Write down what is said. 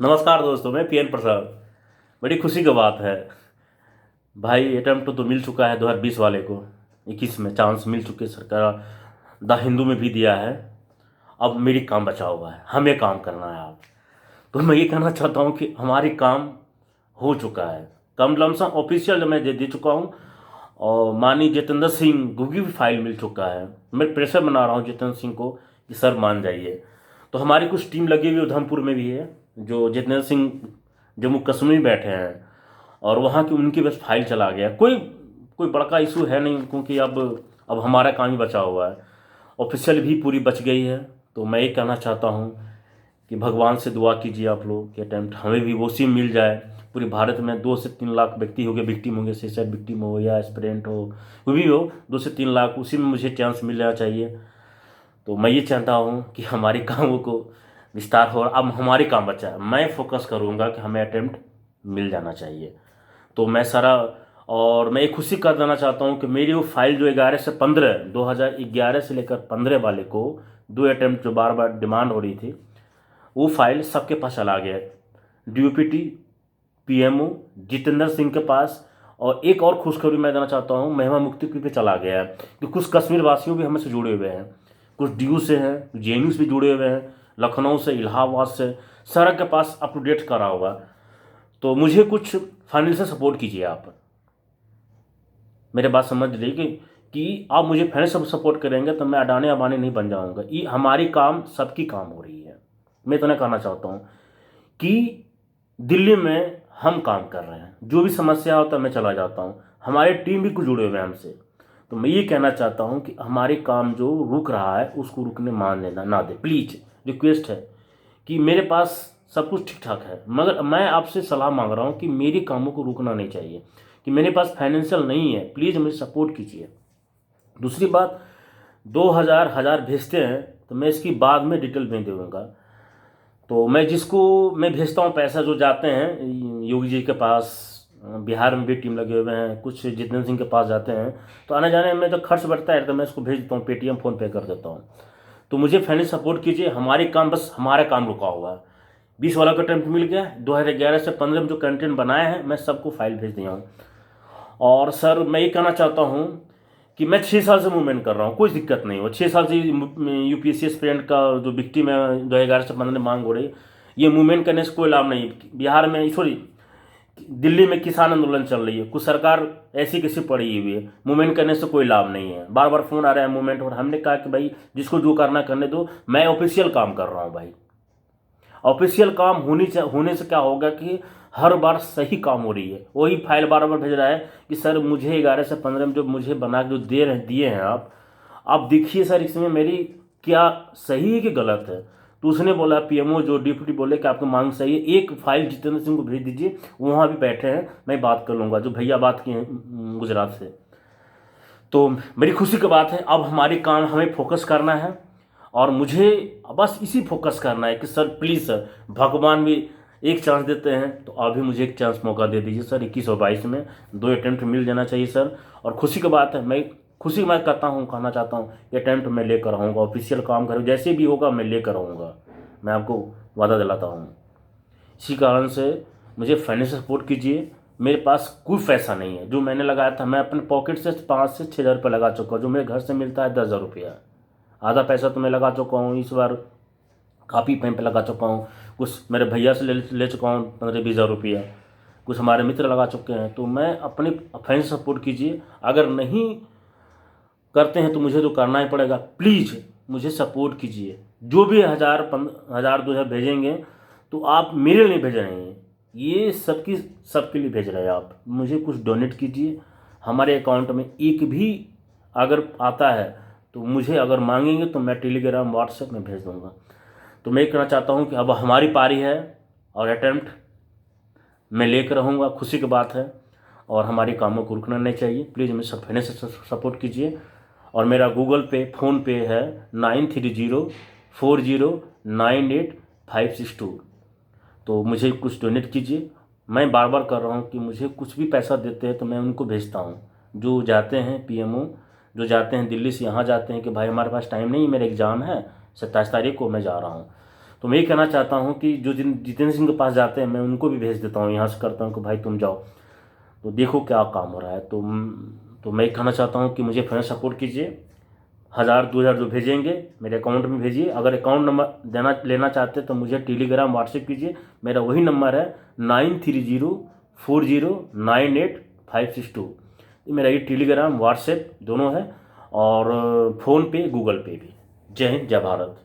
नमस्कार दोस्तों, मैं पीएन प्रसाद। बड़ी खुशी की बात है भाई, अटेम्प्ट तो मिल चुका है 2020 वाले को। 21 में चांस मिल चुके, सरकार द हिंदू में भी दिया है। अब मेरी काम बचा हुआ है, हमें काम करना है। आप तो मैं ये कहना चाहता हूँ कि हमारी काम हो चुका है। कम लमसम ऑफिशियल मैं दे चुका हूँ। और माननीय जितेंद्र सिंह को भी फाइल मिल चुका है। मैं प्रेशर बना रहा हूँ जितेंद्र सिंह को कि सर मान जाइए। तो हमारी कुछ टीम लगी हुई उधमपुर में भी है, जो जितेंद्र सिंह जम्मू कश्मीर में बैठे हैं और वहाँ की उनकी बस फाइल चला गया। कोई कोई बड़का इशू है नहीं, क्योंकि अब हमारा काम ही बचा हुआ है। ऑफिशियल भी पूरी बच गई है। तो मैं ये कहना चाहता हूँ कि भगवान से दुआ कीजिए आप लोग कि अटैम्प्ट हमें भी वो सी मिल जाए। पूरे भारत में 2 से 3 लाख व्यक्ति हो गए, विक्टिम होंगे, सुसाइड विक्टिम हो या एस्पिरेंट हो, वो भी हो 2 से 3 लाख, उसी में मुझे चांस मिल जाना चाहिए। तो मैं ये चाहता हूँ कि हमारे कामों को विस्तार हो। अब हमारे काम बचा है, मैं फोकस करूँगा कि हमें अटेम्प्ट मिल जाना चाहिए। तो मैं सारा, और मैं एक खुशी कर देना चाहता हूँ कि मेरी वो फाइल जो 11 से 15 2011 से लेकर 15 वाले को 2 अटेम्प्ट जो बार बार डिमांड हो रही थी, वो फाइल सबके पास चला गया। डीओपीटी, पीएमओ, जितेंद्र सिंह के पास। और एक और खुशखबरी मैं देना चाहता हूँ, महिमा मुक्ति पे चला गया है कि कुछ कश्मीर वासियों भी हमसे जुड़े हुए हैं। कुछ डीयू से हैं, जेएनयू से भी जुड़े हुए हैं, लखनऊ से, इलाहाबाद से, सारा के पास अप टू डेट करा होगा। तो मुझे कुछ फाइनेंशियल सपोर्ट कीजिए आप। मेरे बात समझ लीजिए कि आप मुझे फाइनेंशियल सपोर्ट करेंगे तो मैं अडानी अबानी नहीं बन जाऊंगा। ये हमारी काम सबकी काम हो रही है। मैं इतना कहना चाहता हूँ कि दिल्ली में हम काम कर रहे हैं, जो भी समस्या होता है मैं चला जाता हूँ। हमारी टीम भी कुछ जुड़े हुए हैं हमसे। तो मैं ये कहना चाहता हूँ कि हमारे काम जो रुक रहा है उसको रुकने मान लेना ना दे, प्लीज़ रिक्वेस्ट है। कि मेरे पास सब कुछ ठीक ठाक है, मगर मैं आपसे सलाह मांग रहा हूँ कि मेरे कामों को रुकना नहीं चाहिए। कि मेरे पास फाइनेंशियल नहीं है, प्लीज़ मुझे सपोर्ट कीजिए। दूसरी बात, 2,000 भेजते हैं तो मैं इसकी बाद में डिटेल में दूँगा। तो मैं जिसको मैं भेजता हूँ पैसा, जो जाते हैं योगी जी के पास, बिहार में भी टीम लगे हुए हैं, कुछ जितेंद्र सिंह के पास जाते हैं, तो आने जाने में जो खर्च बढ़ता है तो मैं इसको भेज देता हूँ, पेटीएम फ़ोन पे कर देता हूँ। तो मुझे फाइनेंस सपोर्ट कीजिए। हमारे काम, बस हमारा काम रुका हुआ है। 20 वाला का अटेम्प्ट मिल गया, 2011 से 15 में जो कंटेंट बनाए हैं मैं सबको फाइल भेज दिया हूँ। और सर मैं ये कहना चाहता हूँ कि मैं 6 साल से मूवमेंट कर रहा हूँ, कोई दिक्कत नहीं हो। 6 साल से यूपीएससी एस्पिरेंट का जो विक्टिम है 2011 से 15 में मांग हो रही, ये मूवमेंट करने से कोई लाभ नहीं। बिहार में, सॉरी, दिल्ली में किसान आंदोलन चल रही है, कुछ सरकार ऐसी कैसी पड़ी हुई है, मूवमेंट करने से कोई लाभ नहीं है। बार बार फ़ोन आ रहा है मूवमेंट, और हमने कहा कि भाई जिसको जो करना करने दो, मैं ऑफिशियल काम कर रहा हूँ भाई। ऑफिशियल काम होने से क्या होगा कि हर बार सही काम हो रही है। वही फाइल बार बार भेज रहा है कि सर मुझे 11 से 15 में जो मुझे बना के जो दिए हैं आप देखिए सर इसमें मेरी क्या सही है कि गलत है। तो उसने बोला, पीएमओ जो डिप्टी बोले कि आपकी मांग सही है, एक फाइल जितेंद्र सिंह को भेज दीजिए, वहाँ भी बैठे हैं, मैं बात कर लूँगा, जो भैया बात किए हैं गुजरात से। तो मेरी खुशी की बात है, अब हमारे काम हमें फोकस करना है। और मुझे बस इसी फोकस करना है कि सर प्लीज़ सर, भगवान भी एक चांस देते हैं तो अभी मुझे एक चांस मौका दे दीजिए सर। 21 और 22 में 2 अटेम्प्ट मिल जाना चाहिए सर। और खुशी की बात है, मैं कहता हूँ, कहना चाहता हूँ, ये अटेम्प्ट मैं लेकर आऊँगा, ऑफिशियल काम करूँ, जैसे भी होगा मैं लेकर आऊँगा। मैं आपको वादा दिलाता हूँ। इसी कारण से मुझे फाइनेंशियल सपोर्ट कीजिए। मेरे पास कोई पैसा नहीं है। जो मैंने लगाया था, मैं अपने पॉकेट से 5 से 6 हज़ार रुपये लगा चुका हूँ। जो मेरे घर से मिलता है 10,000 रुपया, आधा पैसा तो मैं लगा चुका हूँ। इस बार काफ़ी टाइम पे लगा चुका हूँ। कुछ मेरे भैया से ले चुका हूँ 15-20 हज़ार रुपया। कुछ हमारे मित्र लगा चुके हैं। तो मैं अपनी फाइनेंस सपोर्ट कीजिए। अगर नहीं करते हैं तो मुझे तो करना ही पड़ेगा, प्लीज़ मुझे सपोर्ट कीजिए। जो भी 1,000 2,000 भेजेंगे तो आप मेरे लिए भेज रहे हैं, ये सबके लिए भेज रहे हैं आप। मुझे कुछ डोनेट कीजिए। हमारे अकाउंट में एक भी अगर आता है तो मुझे अगर मांगेंगे तो मैं टेलीग्राम व्हाट्सएप में भेज दूंगा। तो मैं कहना चाहता हूँ कि अब हमारी पारी है और अटेम्प्ट मैं लेकर रहूँगा। खुशी की बात है। और हमारे कामों को रुकना नहीं चाहिए। प्लीज़ मुझे फाइनेंशियल सपोर्ट कीजिए। और मेरा गूगल पे, फ़ोन पे है 9304098562। तो मुझे कुछ डोनेट कीजिए। मैं बार बार कर रहा हूँ कि मुझे कुछ भी पैसा देते हैं तो मैं उनको भेजता हूँ। जो जाते हैं पीएमओ, जो जाते हैं दिल्ली से यहाँ जाते हैं कि भाई हमारे पास टाइम नहीं है, मेरा एग्ज़ाम है 27 तारीख को, मैं जा रहा हूँ। तो मैं ये कहना चाहता हूँ कि जो जितेंद्र सिंह के पास जाते हैं मैं उनको भी भेज देता हूँ, यहाँ से करता हूँ कि भाई तुम जाओ तो देखो क्या काम हो रहा है। तो मैं कहना चाहता हूँ कि मुझे फाइनेंस सपोर्ट कीजिए, 1000-2000 जो भेजेंगे मेरे अकाउंट में भेजिए। अगर अकाउंट नंबर लेना चाहते तो मुझे टेलीग्राम व्हाट्सएप कीजिए, मेरा वही नंबर है 9304098562। मेरा ये टेलीग्राम व्हाट्सएप दोनों है, और फ़ोन पे गूगल पे भी। जय हिंद, जय भारत।